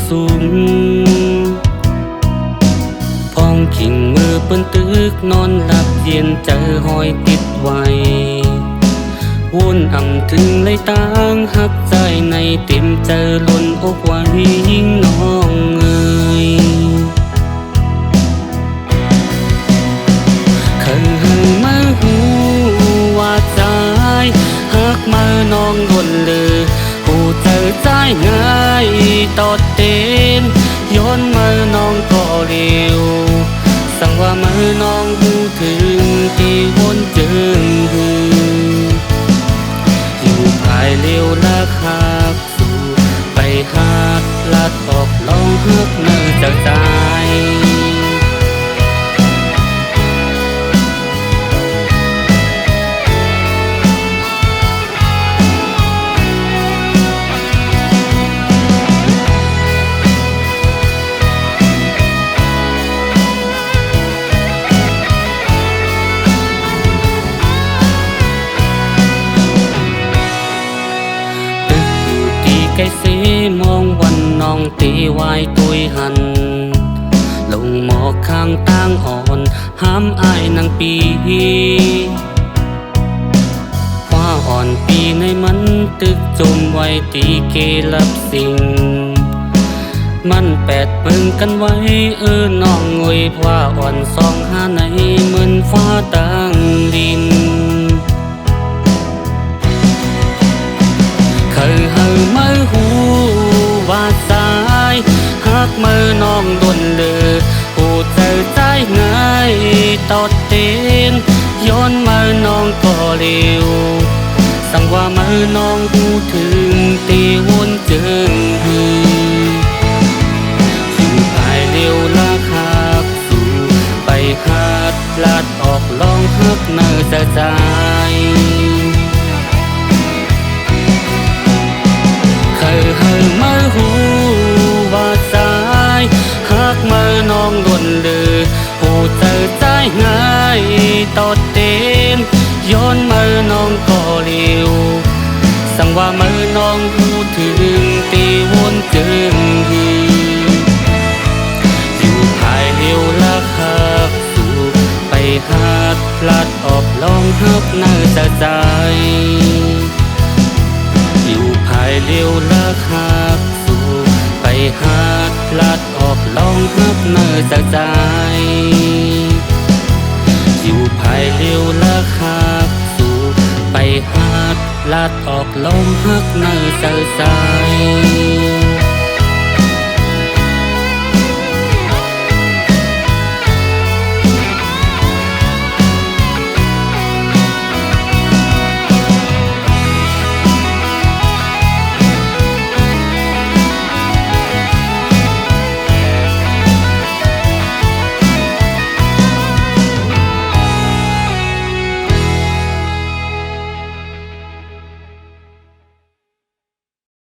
สูงพองขิงมือเปิ้นตึกนอนหลับเย็นเจอหอยติดไว้วนอ่ำถึงเลยต่างหักใจในเต็มเจอล้นอกไว้ยิ่งน้องเอ่ยเคยมาหูว่าใจหักมาน้องล้นเลยหูเจอใจง่ายตอดเต้นย้อนมาน้องก็เร็วสั่งว่ามาน้องหูถึงที่วนเจิงหูอยู่ภายเร็วละคักสู่ไปหาดลัดออกลองหักเนื้อจากใจไก่เสมองวันน้องตีวายตุยหันลงหมอกข้างตั้งอ่อนห้ามอายนางปีว่าอ่อนปีในมันตึกจมไว้ตีเกลับสิ่งมันแปดเปิงกันไว้น้องงวยว่าอ่อนสองหาในเหมือนฟ้าตั้งดินเคยหังมือหูว่าสายหักมือน้องดนเลยหูเจอใจง่ายตอดเต้นย้อนมือน้องก็เร็วสั่งว่ามือน้องหูถึงตีวนเจิงหืออยู่ภายเร็วละคักสู่ไปหาดลาดออกลองหักเนื้อจะใจหังมือหูว่าสายหักมือน้องล้นเลยหูเจอใจง่ายตอดเต้นย้อนมือน้องก็เร็วสั่งว่ามือน้องหูถึงตีวนเจิงหืออยู่ภายเร็วละคักสู่ไปหาดพลัดออกลองหักเนื้อจะใจอยู่ภายเร็วละคักสู่ไปหาดพลัดออกลองหักเนื้อจากใจอยู่ภายเร็วละคักสู่ไปหาดพลัดออกลองหักเนื้อจากใจ